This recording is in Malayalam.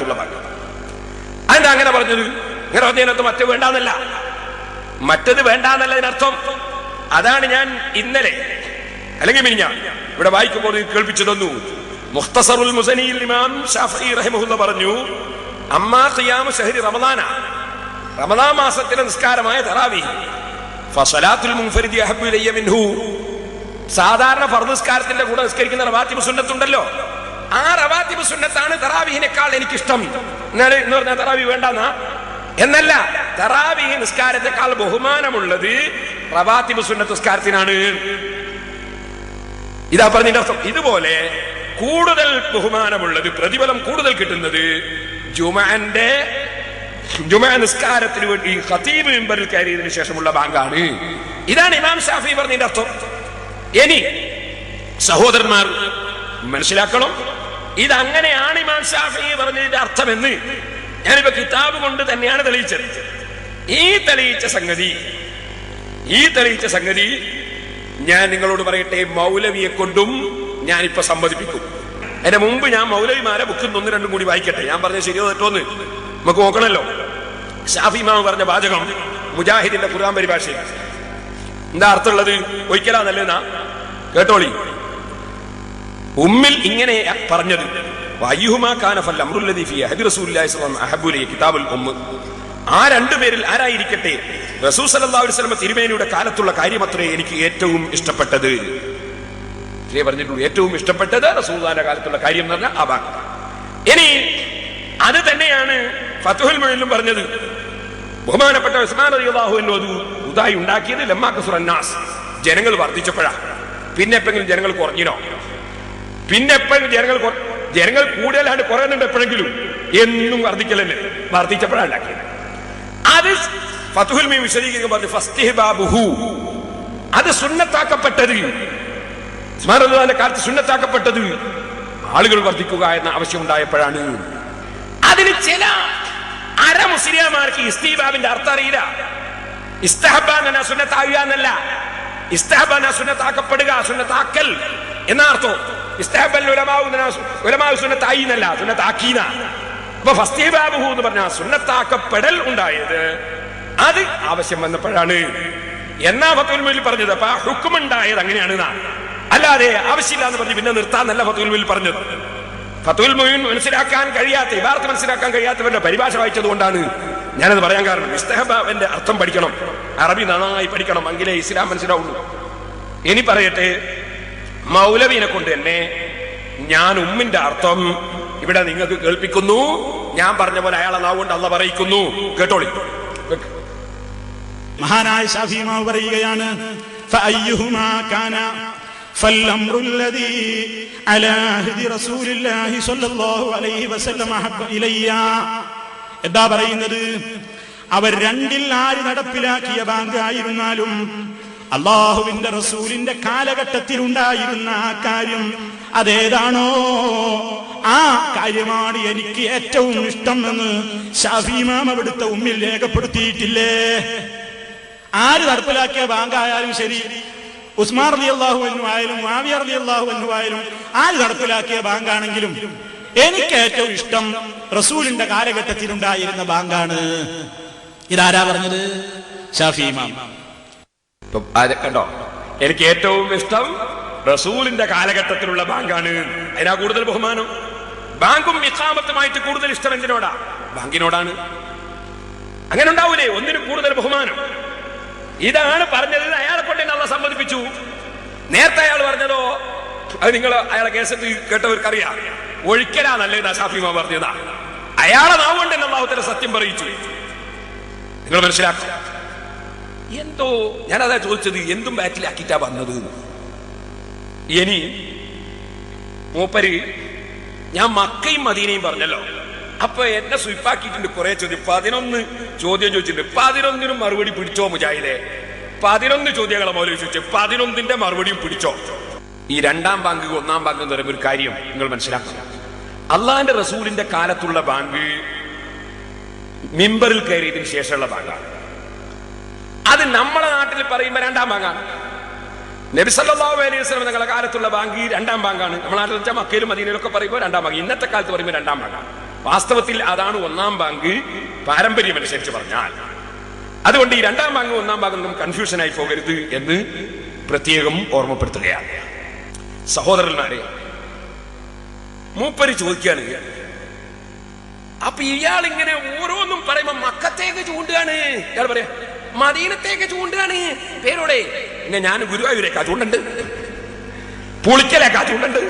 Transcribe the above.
കാലത്തുള്ള ബാങ്ക്. അതെന്താ അങ്ങനെ പറഞ്ഞത്? ഇങ്ങനെ പറഞ്ഞതിനകത്ത് മറ്റു വേണ്ടാന്നല്ല, മറ്റത് വേണ്ടാന്നല്ല ഇതിനർത്ഥം. അതാണ് ഞാൻ ഇന്നലെ അല്ലെങ്കിൽ മിനിഞ്ഞാന്ന് ഇവിടെ വായിക്കുമ്പോൾ കേൾപ്പിച്ചു തന്നു. മുഖ്തസറുൽ മുസനിയിൽ ഇമാം ശാഫഈ റഹിമഹുല്ലാഹ് പറഞ്ഞു, അമ്മാ ഖിയാമു ശഹരി റമദാന, റമദാൻ മാസത്തിലെ നിസ്കാരമായ തറാവീഹ്, ഫസലാത്തുൽ മുൻഫരിദി അഹബ്ബു ഇലയ്യ മിൻഹു, സാധാരണ ഫർദ് നിസ്കാരത്തിന്റെ കൂടെ നിസ്കരിക്കുന്ന റവാത്തിബ് സുന്നത്തുണ്ടല്ലോ, ആ റവാത്തിബ് സുന്നത്താണ് തറാവീഹിനേക്കാൾ എനിക്കിഷ്ടം. എന്ന് പറഞ്ഞാൽ തറാവീഹ് വേണ്ടെന്നാ എന്നല്ല, തറാവീഹ് നിസ്കാരത്തെക്കാൾ ബഹുമാനമുള്ളത് റവാത്തിബ് സുന്നത്ത് നിസ്കാരത്തിനാണ്. ഇതാ പറഞ്ഞതിന്റെ അർത്ഥം. ഇതുപോലെ കൂടുതൽ ബഹുമാനമുള്ളത്, പ്രതിഫലം കൂടുതൽ കിട്ടുന്നത് ജുമഅ നിസ്കാരത്തിന് വേണ്ടി ഖതീബ് മിമ്പറിൽ കയറിയതിനു ശേഷമുള്ള ബാങ്കാണ്. ഇതാണ് ഇമാം ശാഫിഈ പറഞ്ഞതിന്റെ അർത്ഥം. ഇനി സഹോദരന്മാർ മനസ്സിലാക്കണം, ഇതങ്ങനെയാണ് ഇമാം ശാഫിഈ പറഞ്ഞതിന്റെ അർത്ഥമെന്ന് ഞാനിപ്പോ കിതാബ് കൊണ്ട് തന്നെയാണ് തെളിയിച്ചത്. ഈ തെളിയിച്ച സംഗതി ഞാൻ നിങ്ങളോട് പറയട്ടെ, മൗലവിയെ കൊണ്ടും ഞാനിപ്പോ സമ്മതിപ്പിക്കും. അതിന്റെ മുമ്പ് ഞാൻ മൗലവിമാരെ ബുക്കിൽ ഒന്ന് രണ്ടും കൂടി വായിക്കട്ടെ. ഞാൻ പറഞ്ഞത് ശരിയോ തെറ്റോന്ന് നമുക്ക് നോക്കണല്ലോ. ഷാഫി ഇമാം പറഞ്ഞ വാചകം മുജാഹിദിന്റെ ഖുർആൻ പരിഭാഷയിൽ എന്താ അർത്ഥമുള്ളത്? ഒരിക്കലാന്നല്ലെന്നാ കേട്ടോളി. ഉമ്മിൽ ഇങ്ങനെ പറഞ്ഞത്, ആ രണ്ടുപേരിൽ ആരായിരിക്കട്ടെ, റസൂൽ സല്ലല്ലാഹു അലൈഹി വസല്ലം തിരുമേനിയുടെ കാലത്തുള്ള കാര്യമത്രേ എനിക്ക് ഏറ്റവും ഇഷ്ടപ്പെട്ടത്. പറഞ്ഞിട്ടുള്ളൂ, ഏറ്റവും ഇഷ്ടപ്പെട്ടത് റസൂലുള്ളാഹിന്റെ കാലത്തുള്ള കാര്യം എന്ന് പറഞ്ഞാൽ ആ ഭാഗം. ഇനി അത് തന്നെയാണ് ഫത്ഹുൽ മുഈനിലും പറഞ്ഞത്. ബഹുമാനപ്പെട്ട ഉസ്മാൻ റളിയല്ലാഹു അൻഹു അത് ഉദായി ഉണ്ടാക്കിയത് ലമ്മാ കസുറൻ നാസ്, ജനങ്ങൾ വർദ്ധിച്ചപ്പോഴാ. പിന്നെ എപ്പോഴെങ്കിലും ജനങ്ങൾ കുറഞ്ഞിനോ? പിന്നെ എപ്പോഴും ജനങ്ങൾ കൂടുതലായിട്ട് കുറയുന്നുണ്ട് എപ്പോഴെങ്കിലും? എന്നും വർദ്ധിച്ചപ്പോഴാണ് ഉണ്ടാക്കിയത്. അത് ഫത്ഹുൽ മുഈൻ വിശദീകരിക്കുമ്പോൾ പറഞ്ഞു, ഫസ്തിഹ്ബാബുഹു, അത് സുന്നത്താക്കപ്പെട്ടത്, ഉസ്മാൻ റളിയല്ലാഹുവിന്റെ കാലത്ത് സുന്നത്താക്കപ്പെട്ടത് ആളുകൾ വർദ്ധിക്കുക എന്ന ആവശ്യം ഉണ്ടായപ്പോഴാണ്. അതിന് ചില മുസ്ലിംമാർക്ക് ഇസ്തിഹ്ബാബിന്റെ അർത്ഥം അറിയില്ല. ഇസ്തിഹ്ബാബ് എന്ന സുന്നത്താവുക എന്നല്ല, ഇസ്തിഹ്ബാബ് എന്ന സുന്നത്താക്കപ്പെടുക, സുന്നത്താക്കൽ എന്ന അർത്ഥം. ഇസ്തിഹ്ബാബ് ഉലമാഉ സുന്നത്തായി എന്നല്ല, സുന്നത്താക്കീന. അപ്പൊ ഫസ്തിഹ്ബാബുഹു എന്ന് പറഞ്ഞാൽ സുന്നത്താക്കപ്പെടൽ ഉണ്ടായത് അത് ആവശ്യം വന്നപ്പോഴാണ് എന്നാ ഫത്ഹുൽ മുഈനിൽ പറഞ്ഞത്. അപ്പൊ ആ ഹുക്ം ഉണ്ടായത് അങ്ങനെയാണ്, അല്ലാതെ ആവശ്യമില്ല എന്ന് പറഞ്ഞ് പിന്നെ നിർത്താന്നല്ല ഫത്ഹുൽ മുഈനിൽ പറഞ്ഞത്. ഫത്ഹുൽ മുഈൻ മനസ്സിലാക്കാൻ കഴിയാത്ത, ഇബാറത്ത് മനസ്സിലാക്കാൻ കഴിയാത്തവരുടെ പരിഭാഷ വായിച്ചത് കൊണ്ടാണ് ഞാനത് പറയാൻ കാരണം. ഇസ്തിഹ്ബാബിന്റെ അർത്ഥം പഠിക്കണം, അറബി നന്നായി പഠിക്കണം, എങ്കിലേ ഇസ്ലാം മനസ്സിലാവുള്ളൂ. ഇനി പറയട്ടെ, മൗലവിനെ കൊണ്ട് തന്നെ ഞാൻ ഉമ്മിന്റെ അർത്ഥം ഇവിടെ നിങ്ങൾക്ക് കേൾപ്പിക്കുന്നു. ഞാൻ പറഞ്ഞ പോലെ അയാളെ നാവുകൊണ്ട് അല്ലാഹ് പറയിക്കുന്നു, കേട്ടോളി. മഹാനായ ശാഫിഈ ഇമാം പറയുകയാണ്, ഫഅയ്യുഹുമാ കാന فالأمر الذي على عهد رسول الله صلى الله عليه وسلم أحب إلي. എന്താ പറയുന്നത്? അവർ രണ്ടിൽ ആര് നടപ്പിലാക്കിയ ബാങ്ക് ആയിരുന്നാലും അള്ളാഹുവിന്റെ റസൂലിന്റെ കാലഘട്ടത്തിൽ ഉണ്ടായിരുന്ന ആ കാര്യം അതേതാണോ ആ കാര്യമാണ് എനിക്ക് ഏറ്റവും ഇഷ്ടം എന്ന് ശാഫിഈ ഇമാം അവിടുത്തെ ഉമ്മിൽ രേഖപ്പെടുത്തിയിട്ടില്ലേ? ആര് നടപ്പിലാക്കിയ ബാങ്കായാലും ശരി, ഉസ്മാൻ റളിയല്ലാഹു അൻഹു ആയാലും മുആവിയ റളിയല്ലാഹു അൻഹു ആയാലും ആര് നടപ്പിലാക്കിയ ബാങ്കാണെങ്കിലും എനിക്ക് ഏറ്റവും ഇഷ്ടം റസൂലിന്റെ കാലഘട്ടത്തിൽ ഉണ്ടായിരുന്ന ബാങ്കാണ്. ഇതാരാ പറഞ്ഞത്? ശാഫിഈ ഇമാം. കണ്ടോ, എനിക്ക് ഏറ്റവും ഇഷ്ടം റസൂലിന്റെ കാലഘട്ടത്തിലുള്ള ബാങ്കാണ്. അതിനാ കൂടുതൽ ബഹുമാനം. ബാങ്കും ഇഖാമത്തുമായിട്ട് കൂടുതൽ ഇഷ്ടം എന്തിനോടാ? ബാങ്കിനോടാണ്. അങ്ങനെ ഉണ്ടാവൂലേ ഒന്നിനും കൂടുതൽ ബഹുമാനം? ഇതാണ് പറഞ്ഞത്. അയാളെ കൊണ്ട് തന്നെ അല്ലാഹ് സമ്മതിപ്പിച്ചു. നേരത്തെ അയാൾ പറഞ്ഞതോ അത് നിങ്ങൾ അയാളെ കേസത്ത് കേട്ടവർക്കറിയാം, ഒഴിക്കലാ നല്ലതാ ശാഫിഈ ഇമാം പറഞ്ഞതാ. അയാളെ നാവുകൊണ്ട് തന്നെ അല്ലാഹു തആല സത്യം പറയിച്ചു. നിങ്ങൾ മനസ്സിലാക്കുക. എന്തോ ഞാനതാ ചോദിച്ചത്, എന്തും ബാറ്റിലാക്കിയിട്ടാ വന്നത്. ഇനി മൂപ്പര് ഞാൻ മക്കയും മദീനയും പറഞ്ഞല്ലോ, അപ്പൊ എന്നെ സ്വിപ്പാക്കിയിട്ടുണ്ട് കുറെ ചോദ്യം. 11 ചോദ്യം ചോദിച്ചിട്ടുണ്ട്. 11നും മറുപടി പിടിച്ചോ മുജാഹിദേ? 11 ചോദ്യങ്ങളെ മൗലവി ചോദിച്ചു, 11ന്റെ മറുപടിയും പിടിച്ചോ? ഈ രണ്ടാം ബാങ്ക് ഒന്നാം ബാങ്ക് എന്ന് പറയുന്ന ഒരു കാര്യം നിങ്ങൾ മനസ്സിലാക്കണം. അള്ളാഹിന്റെ റസൂലിന്റെ കാലത്തുള്ള ബാങ്ക് മിമ്പറിൽ കയറിയതിനു ശേഷമുള്ള ബാങ്കാണ്. അത് നമ്മളെ നാട്ടിൽ പറയുമ്പോൾ രണ്ടാം ബാങ്കാണ്. നബി സല്ലല്ലാഹു അലൈഹി വസല്ലം തങ്ങളുടെ കാലത്തുള്ള ബാങ്ക് രണ്ടാം ബാങ്കാണ്. നമ്മുടെ നാട്ടിൽ വെച്ചാൽ മക്കയിലും മദീനയിലൊക്കെ പറയുമ്പോൾ രണ്ടാം ബാങ്ക്. ഇന്നത്തെ കാലത്ത് പറയുമ്പോൾ രണ്ടാം ബാങ്കാണ്. വാസ്തവത്തിൽ അതാണ് ഒന്നാം ബാങ്ക് പാരമ്പര്യമനുസരിച്ച് പറഞ്ഞാൽ. അതുകൊണ്ട് ഈ രണ്ടാം ബാങ്കും ഒന്നാം ബാങ്കും കൺഫ്യൂഷനായി പോകരുത് എന്ന് പ്രത്യേകം ഓർമ്മപ്പെടുത്തുകയാണ്. സഹോദരന്മാരെ, മൂപ്പര് ചോദിക്കാണ്, അപ്പൊ ഇയാൾ ഇങ്ങനെ ഓരോന്നും പറയുമ്പോ മക്കത്തേക്ക് ചൂണ്ടുകയാണ്. ഇയാൾ പറയാ മദീനത്തേക്ക് ചൂണ്ടുകയാണ്. പേരോടെ പിന്നെ ഞാൻ ഗുരുവായൂരേക്കാ ചൂണ്ടുണ്ട്, പുളിക്കലേക്കാ ചൂണ്ടുണ്ട്,